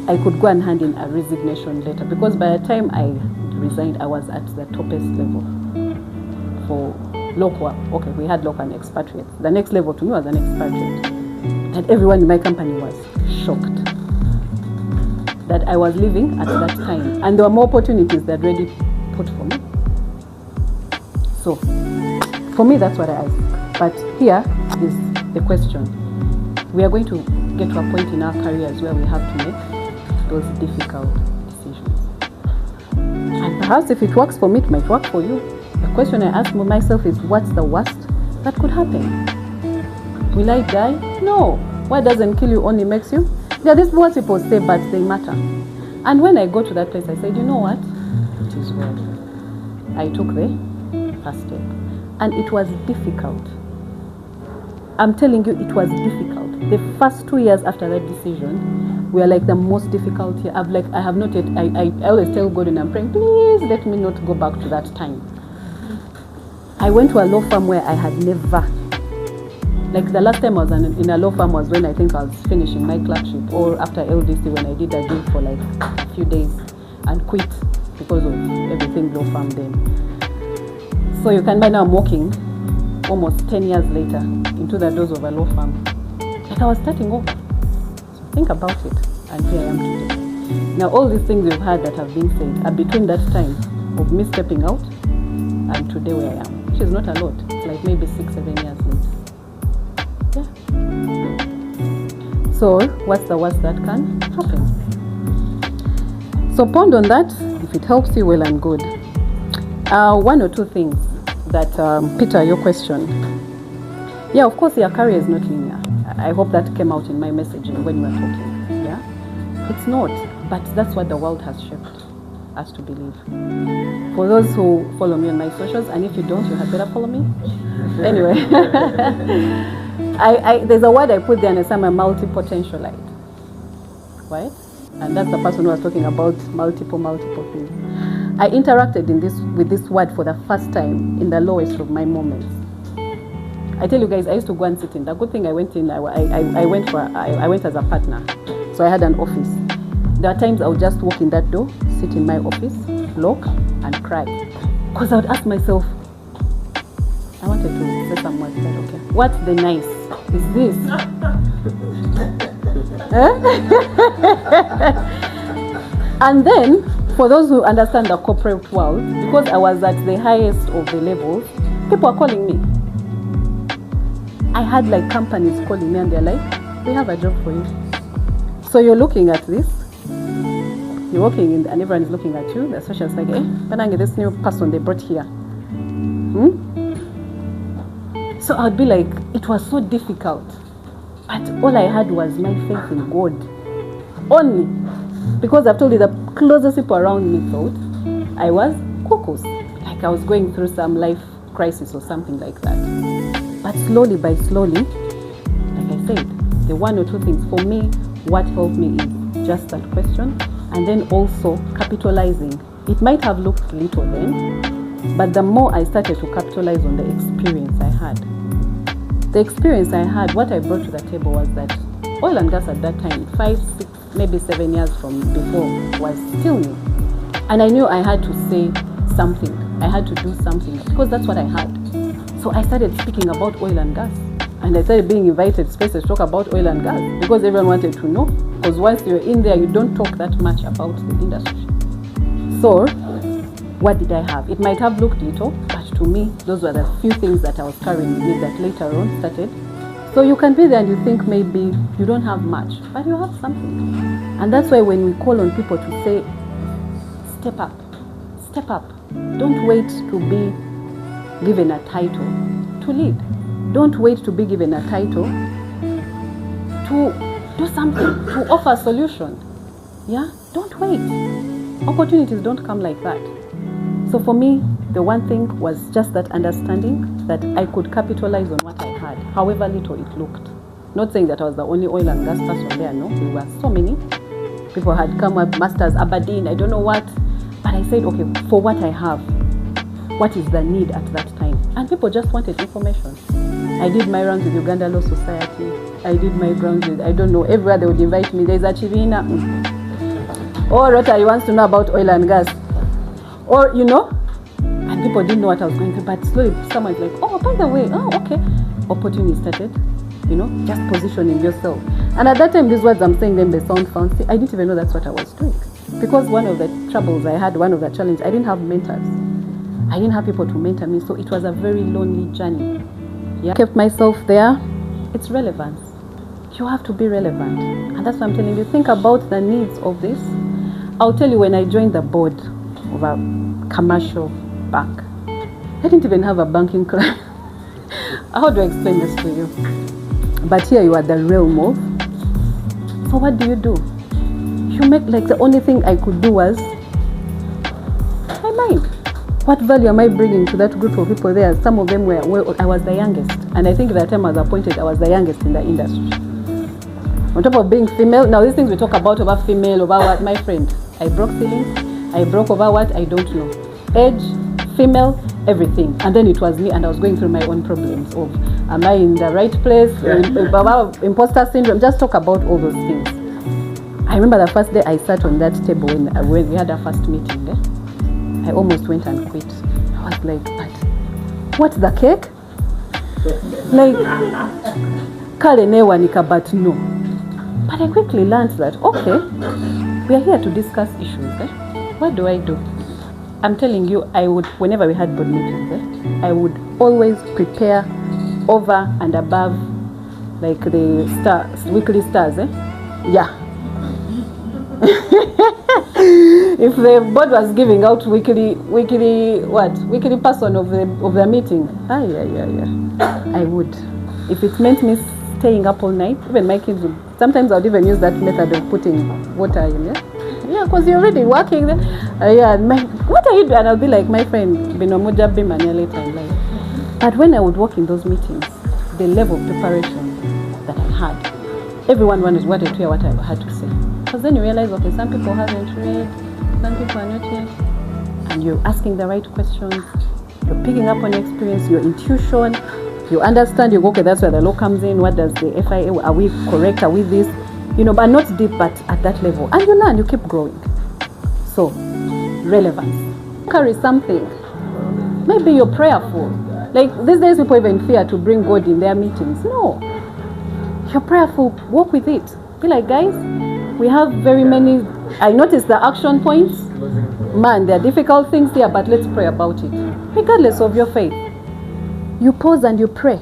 I could go and hand in a resignation letter because by the time I resigned, I was at the toppest level for local. Okay, we had local and expatriates. The next level to me was an expatriate. And everyone in my company was shocked that I was living at that time. And there were more opportunities that already put for me. So, for me, that's what I ask. But here is the question. We are going to get to a point in our careers where we have to make those difficult decisions. And perhaps if it works for me, it might work for you. The question I ask myself is, what's the worst that could happen? Will I die? No. What doesn't kill you only makes you. Yeah, this is what people say, but they matter. And when I go to that place, I said, you know what? It is well. I took the first step. And it was difficult. I'm telling you, it was difficult. The first 2 years after that decision were like the most difficult year. I have not yet, I always tell God when I'm praying, please let me not go back to that time. I went to a law firm where I had never, like the last time I was in a law firm was when I think I was finishing my clerkship, or after LDC when I did a gig for like a few days and quit because of everything law firm then. So you can buy now I'm walking almost 10 years later into the doors of a law firm. Like I was starting over. So think about it, and here I am today. Now all these things you've heard that have been said are between that time of me stepping out and today where I am, which is not a lot. It's like maybe 6-7 years later. Yeah. So what's the worst that can happen? So ponder on that. If it helps you, well and good. One or two things that, Peter, your question. Yeah, of course, your career is not linear. I hope that came out in my messaging when you were talking. Yeah, it's not, but that's what the world has shaped us to believe. For those who follow me on my socials, and if you don't, you had better follow me. Anyway, there's a word I put there, and I say I'm a multi-potentialite, right? And that's the person who was talking about multiple things. I interacted with this word for the first time in the lowest of my moments. I tell you guys, I used to go and sit in. The good thing I went in, I went as a partner, so I had an office. There are times I would just walk in that door, sit in my office, lock, and cry, because I would ask myself, I wanted to say some words, but okay, what's the nice? Is this? And then, for those who understand the corporate world, because I was at the highest of the levels, people are calling me. I had like companies calling me and they're like, we have a job for you. So you're looking at this, you're walking in and everyone is looking at you. The social's like, hey, Banange, this new person they brought here. So I'd be like, it was so difficult. But all I had was my faith in God. Only. Because I've told you the closest people around me thought I was cuckoo. Like I was going through some life crisis or something like that. But slowly by slowly, like I said, the one or two things for me, what helped me is just that question, and then also capitalizing. It might have looked little then, but the more I started to capitalize on the experience I had. The experience I had, what I brought to the table was that oil and gas at that time, 5, 6, maybe 7 years from before, was still new. And I knew I had to say something. I had to do something because that's what I had. So I started speaking about oil and gas. And I started being invited to spaces to talk about oil and gas because everyone wanted to know. Because once you're in there, you don't talk that much about the industry. So, what did I have? It might have looked little, but to me, those were the few things that I was carrying with me that later on started. So you can be there and you think maybe you don't have much, but you have something. And that's why when we call on people to say, step up, step up. Don't wait to be given a title to lead. Don't wait to be given a title to do something, to offer a solution. Yeah, don't wait. Opportunities don't come like that. So for me, the one thing was just that understanding that I could capitalize on what I had, however little it looked. Not saying that I was the only oil and gas person there, no. We were so many. People had come up, masters, Aberdeen, I don't know what. But I said, okay, for what I have, what is the need at that time? And people just wanted information. I did my rounds with Uganda Law Society. I did my rounds with, I don't know, everywhere they would invite me. There's a Chivina. Oh, Rotary wants to know about oil and gas. Or, and people didn't know what I was going through, but slowly someone's like, oh, by the way, oh, okay. Opportunity started, just positioning yourself. And at that time, these words I'm saying them, they sound fancy. I didn't even know that's what I was doing. Because one of the troubles I had, one of the challenges, I didn't have mentors. I didn't have people to mentor me, so it was a very lonely journey. Yeah, I kept myself there. It's relevance. You have to be relevant. And that's what I'm telling you. Think about the needs of this. I'll tell you, when I joined the board of a commercial bank, I didn't even have a banking client. How do I explain this to you? But here you are the real move. So what do? You make, like, the only thing I could do was my mind. What value am I bringing to that group of people there? Some of them were I was the youngest. And I think at the time I was appointed, I was the youngest in the industry. On top of being female, now these things we talk about female, over what, my friend, I broke ceilings, I broke over what, I don't know. Age, female, everything. And then it was me, and I was going through my own problems of, am I in the right place? Imposter syndrome, just talk about all those things. I remember the first day I sat on that table when we had our first meeting. I almost went and quit. I was like, but what's the cake? Like, kale newanika, but no. But I quickly learned that, okay, we are here to discuss issues. What do? I'm telling you, I would, whenever we had board meetings, I would always prepare over and above, like the weekly stars. Yeah. If the board was giving out weekly person of the meeting, I would. If it meant me staying up all night, even my kids would. Sometimes I would even use that method of putting water in. Yeah, because you're already working there. What are you doing? And I'll be like, my friend, Binomoja Bimania later in life. But when I would walk in those meetings, the level of preparation that I had, everyone wanted to hear what I had to say. Because then you realize, okay, some people haven't read, some people are not yet, and you're asking the right questions, you're picking up on your experience, your intuition, you understand, you go, okay, that's where the law comes in, what does the FIA, are we correct, are we this, but not deep, but at that level. And you learn, you keep growing. So, relevance. Carry something. Maybe you're prayerful. Like, these days people even fear to bring God in their meetings. No. You're prayerful, walk with it. Be like, guys, we have very many, I noticed the action points. Man, there are difficult things here, but let's pray about it. Regardless of your faith. You pause and you pray.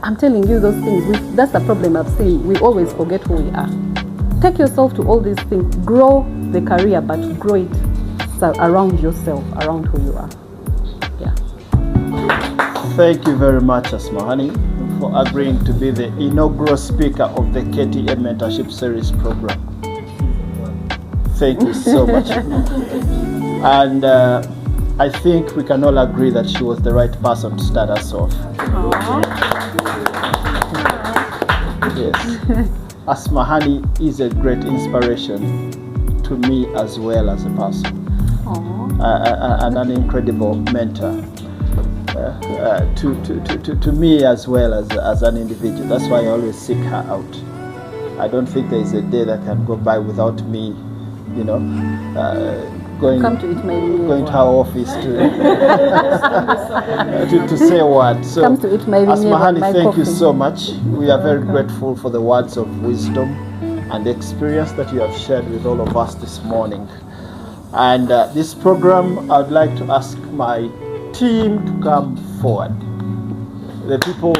I'm telling you those things. That's the problem I've seen. We always forget who we are. Take yourself to all these things. Grow the career, but grow it around yourself, around who you are. Yeah. Thank you very much, Asmahaney, for agreeing to be the inaugural speaker of the KTA Mentorship Series program. Thank you so much. And I think we can all agree that she was the right person to start us off. Yes. Asmahaney is a great inspiration to me as well as a person. And an incredible mentor to me as well as an individual. That's why I always seek her out. I don't think there is a day that can go by without me, going to her office to say what. So, Asmahaney, thank you so much. We are very grateful for the words of wisdom and experience that you have shared with all of us this morning. And this program, I'd like to ask my team to come forward. The people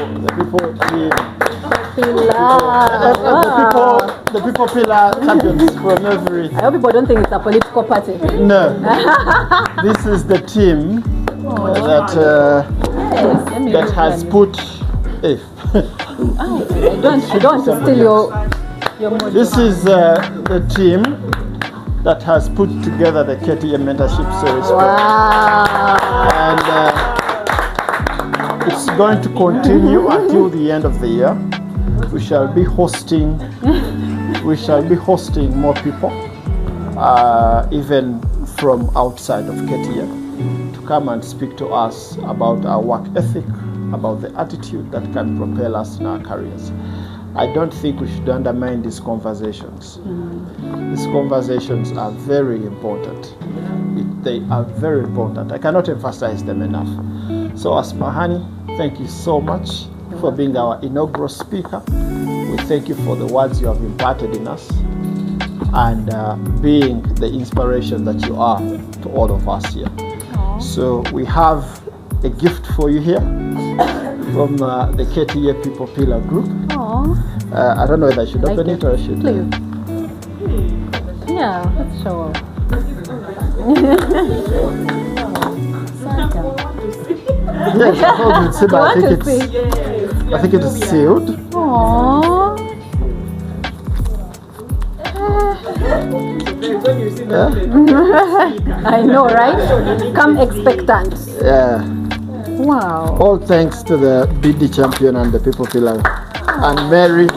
pillar champions from every. I hope people don't think it's a political party. No, this is the team that has put. I don't want to steal your mojo. This is the team that has put together the KTA Mentorship Series. Wow. And it's going to continue until the end of the year. We shall be hosting more people, even from outside of KTA, to come and speak to us about our work ethic, about the attitude that can propel us in our careers. I don't think we should undermine these conversations. These conversations are very important. They are very important. I cannot emphasize them enough. So Asmahaney, thank you so much for being our inaugural speaker. We thank you for the words you have imparted in us and being the inspiration that you are to all of us here. So we have a gift for you here from the KTA People Pillar Group. I don't know whether I should open it or I should. Please. Yeah, let's show off. Yes, I thought you'd see, but I think it is sealed. Aww. I know, right? Come expectant. Yeah. Wow. All thanks to the BD champion and the People Pillar. And Mary.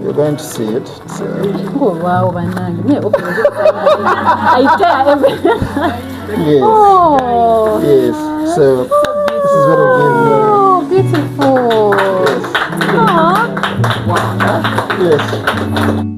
You're going to see it. Oh wow, banana. I tear everything. Yes. Oh. Yes. So this is what I'll give you. Oh, beautiful. Yes. Aww. Yes.